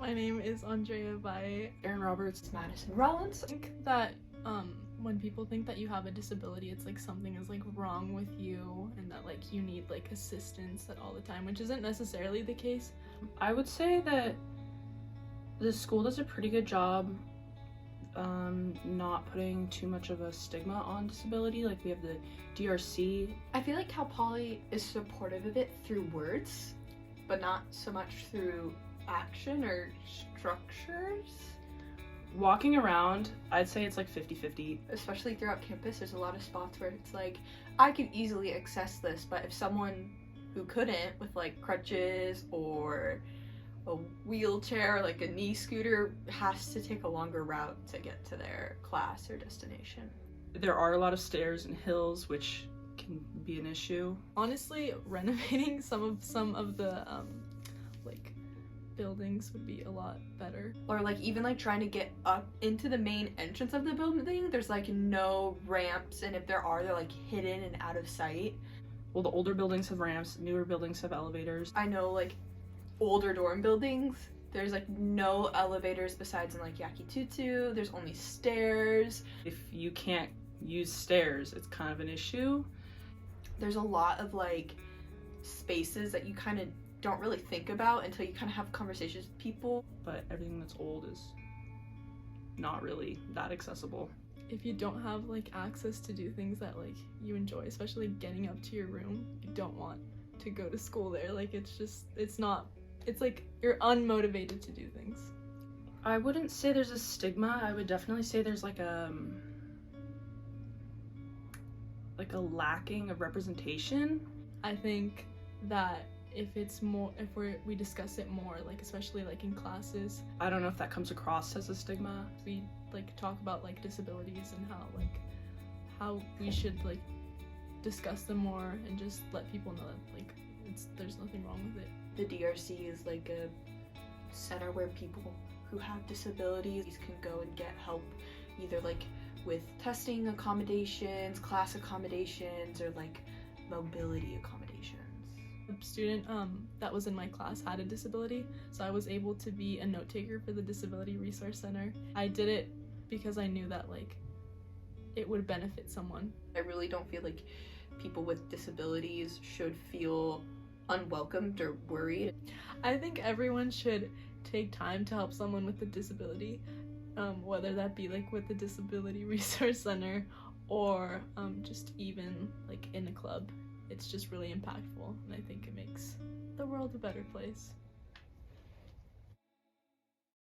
My name is Andrea by Aaron Roberts. Madison Rollins. I think that when people think that you have a disability, it's like something is like wrong with you and that like you need like assistance at all the time, which isn't necessarily the case. I would say that the school does a pretty good job not putting too much of a stigma on disability. Like we have the DRC. I feel like Cal Poly is supportive of it through words, but not so much through action or structures. Walking around, I'd say it's like 50-50. Especially throughout campus, there's a lot of spots where it's like, I could easily access this, but if someone who couldn't with like crutches or a wheelchair or like a knee scooter has to take a longer route to get to their class or destination. There are a lot of stairs and hills, which can be an issue. Honestly, renovating some of the like buildings would be a lot better. Or like even like trying to get up into the main entrance of the building, there's like no ramps, and if there are, they're like hidden and out of sight. Well, the older buildings have ramps, newer buildings have elevators. I know like older dorm buildings, there's like no elevators besides in like Yakitutu. There's only stairs. If you can't use stairs, it's kind of an issue. There's a lot of like spaces that you kind of don't really think about until you kind of have conversations with people. But everything that's old is not really that accessible. If you don't have like access to do things that like you enjoy, especially getting up to your room, you don't want to go to school there. Like it's like you're unmotivated to do things. I wouldn't say there's a stigma. I would definitely say there's like a lacking of representation. I think that if we discuss it more, like especially like in classes, I don't know if that comes across as a stigma. we like talk about like disabilities and how we should like discuss them more and just let people know that like there's nothing wrong with it. The DRC is like a center where people who have disabilities can go and get help, either like with testing accommodations, class accommodations, or like mobility accommodations. A student that was in my class had a disability, so I was able to be a note taker for the Disability Resource Center. I did it because I knew that like it would benefit someone. I really don't feel like people with disabilities should feel unwelcomed or worried. I think everyone should take time to help someone with a disability, whether that be like with the Disability Resource Center or just even like in a club. It's just really impactful, and I think it makes the world a better place.